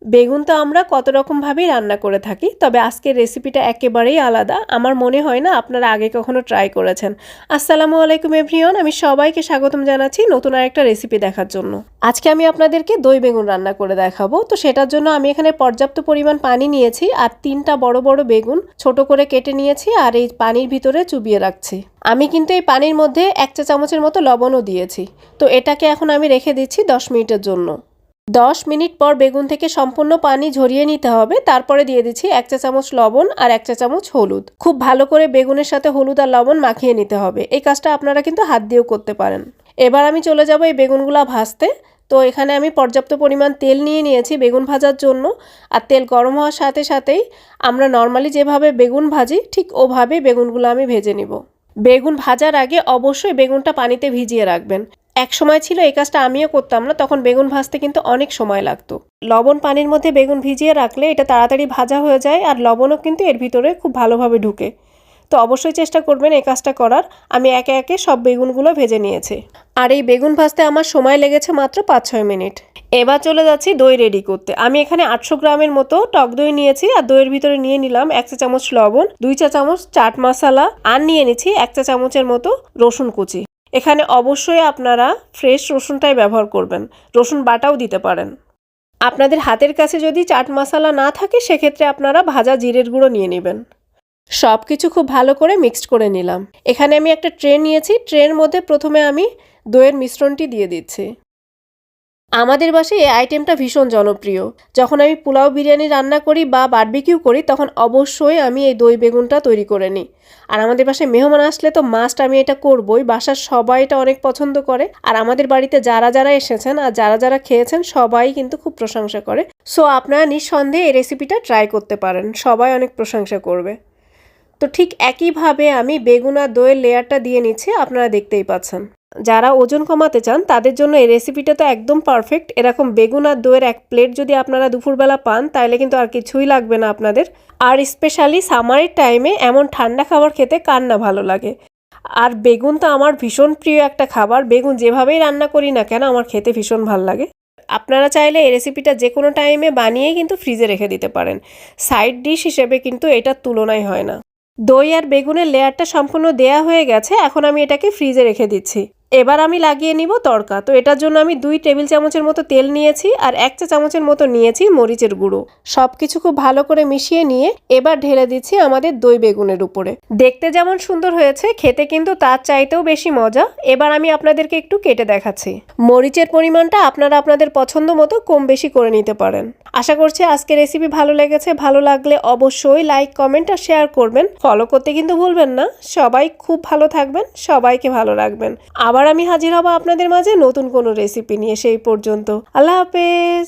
বেগুন তো আমরা কত রকমভাবেই রান্না করে থাকি, তবে আজকের রেসিপিটা একেবারেই আলাদা। আমার মনে হয় না আপনারা আগে কখনো ট্রাই করেছেন। আসসালামু আলাইকুম এভরিওয়ান, আমি সবাইকে স্বাগতম জানাচ্ছি নতুন আরেকটা রেসিপি দেখার জন্য। আজকে আমি আপনাদেরকে দই বেগুন রান্না করে দেখাবো। তো সেটার জন্য আমি এখানে পর্যাপ্ত পরিমাণ পানি নিয়েছি আর 3টা বড় বড় বেগুন ছোট করে কেটে নিয়েছি আর এই পানির ভিতরে চুবিয়ে রাখছি। আমি কিন্তু এই পানির মধ্যে 1 চা চামচের মতো লবণও দিয়েছি। তো এটাকে এখন আমি রেখে দিচ্ছি 10 মিনিটের জন্য। 10 মিনিট পর বেগুন থেকে সম্পূর্ণ পানি ঝরিয়ে নিতে হবে। তারপরে দিয়ে দিচ্ছি 1 চা চামচ লবণ আর 1 চা চামচ হলুদ। খুব ভালো করে বেগুনের সাথে হলুদ আর লবণ মাখিয়ে নিতে হবে। এই কাজটা আপনারা কিন্তু হাত দিয়েও করতে পারেন। এবার আমি চলে যাব এই বেগুনগুলো ভাজতে। তো এখানে আমি পর্যাপ্ত পরিমাণ তেল নিয়ে নিয়েছি বেগুন ভাজার জন্য। আর তেল গরম হওয়ার সাথে সাথেই আমরা নর্মালি যেভাবে বেগুন ভাজি ঠিক ওভাবেই বেগুনগুলো আমি ভেজে নিব। বেগুন ভাজার আগে অবশ্যই বেগুনটা পানিতে ভিজিয়ে রাখবেন। এক সময় ছিল এই কাজটা আমিও করতাম না, তখন বেগুন ভাজতে কিন্তু অনেক সময় লাগতো। লবণ পানির মধ্যে বেগুন ভিজিয়ে রাখলে এটা তাড়াতাড়ি ভাজা হয়ে যায় আর লবণও কিন্তু এর ভিতরে খুব ভালোভাবে ঢুকে। তো অবশ্যই চেষ্টা করবেন এই কাজটা করার। আমি একে একে সব বেগুনগুলো ভেজে নিয়েছি আর এই বেগুন ভাজতে আমার সময় লেগেছে মাত্র 5-6 মিনিট। এবার চলে যাচ্ছি দই রেডি করতে। আমি এখানে 800 গ্রামের মতো টক দই নিয়েছি আর দইয়ের ভিতরে নিয়ে নিলাম 1 চা চামচ লবণ, 2 চা চামচ চাট মশলা আর নিয়ে নিচ্ছি 1 চা চামচের মতো রসুন কুচি। এখানে অবশ্যই আপনারা ফ্রেশ রসুনটাই ব্যবহার করবেন, রসুন বাটাও দিতে পারেন। আপনাদের হাতের কাছে যদি চাট মশলা না থাকে সেক্ষেত্রে আপনারা ভাজা জিরের গুঁড়ো নিয়ে নেবেন। সব কিছু খুব ভালো করে মিক্সড করে নিলাম। এখানে আমি একটা ট্রে নিয়েছি, ট্রের মধ্যে প্রথমে আমি দইয়ের মিশ্রণটি দিয়ে দিচ্ছি। আমাদের বাসায় এই আইটেমটা ভীষণ জনপ্রিয়। যখন আমি পোলাও বিরিয়ানি রান্না করি বা বারবিকিউ করি তখন অবশ্যই আমি এই দই বেগুনটা তৈরি করে নিই। আর আমাদের বাসায় মেহমান আসলে তো মাস্ট আমি এটা করবই। বাসার সবাই এটা অনেক পছন্দ করে আর আমাদের বাড়িতে যারা যারা এসেছেন আর যারা যারা খেয়েছেন সবাই কিন্তু খুব প্রশংসা করে। সো আপনারা নিঃসন্দেহে এই রেসিপিটা ট্রাই করতে পারেন, সবাই অনেক প্রশংসা করবে। তো ঠিক একইভাবে আমি বেগুন আর দইয়ের লেয়ারটা দিয়ে নিচ্ছি, আপনারা দেখতেই পাচ্ছেন। যারা ওজন কমাতে চান তাদের জন্য এই রেসিপিটা তো একদম পারফেক্ট। এরকম বেগুন আর দইয়ের এক প্লেট যদি আপনারা দুপুরবেলা পান তাহলে কিন্তু আর কিছুই লাগবে না আপনাদের। আর স্পেশালি সামারের টাইমে এমন ঠান্ডা খাবার খেতে কার না ভালো লাগে। আর বেগুন তো আমার ভীষণ প্রিয় একটা খাবার। বেগুন যেভাবেই রান্না করি না কেন আমার খেতে ভীষণ ভালো লাগে। আপনারা চাইলে এই রেসিপিটা যে কোনো টাইমে বানিয়েই কিন্তু ফ্রিজে রেখে দিতে পারেন। সাইড ডিশ হিসেবে কিন্তু এটার তুলনাই হয় না। দই আর বেগুনের লেয়ারটা সম্পূর্ণ দেয়া হয়ে গেছে, এখন আমি এটাকে ফ্রিজে রেখে দিচ্ছি। এবার আমি লাগিয়ে নিব তড়কা। তো এটার জন্য আমি 2 টেবিল চামচের মতো তেল নিয়েছি আর 1 চা চামচের মতো নিয়েছি মরিচের গুঁড়ো। সব কিছু খুব ভালো করে মিশিয়ে নিয়ে এবার ঢেলে দিচ্ছি আমাদের দই বেগুনের উপরে। দেখতে যেমন সুন্দর হয়েছে খেতে কিন্তু তার চাইতেও বেশি মজা। এবার আমি আপনাদেরকে একটু কেটে দেখাচ্ছি। মরিচের পরিমাণটা আপনারা আপনাদের পছন্দ মতো কম বেশি করে নিতে পারেন। আশা করছি আজকের রেসিপি ভালো লেগেছে। ভালো লাগলে অবশ্যই লাইক, কমেন্ট আর শেয়ার করবেন। ফলো করতে কিন্তু ভুলবেন না। সবাই খুব ভালো থাকবেন, সবাইকে ভালো রাখবেন। আবার আমি হাজির হব আপনাদের মাঝে নতুন কোনো রেসিপি নিয়ে। সেই পর্যন্ত আল্লাহ হাফেজ।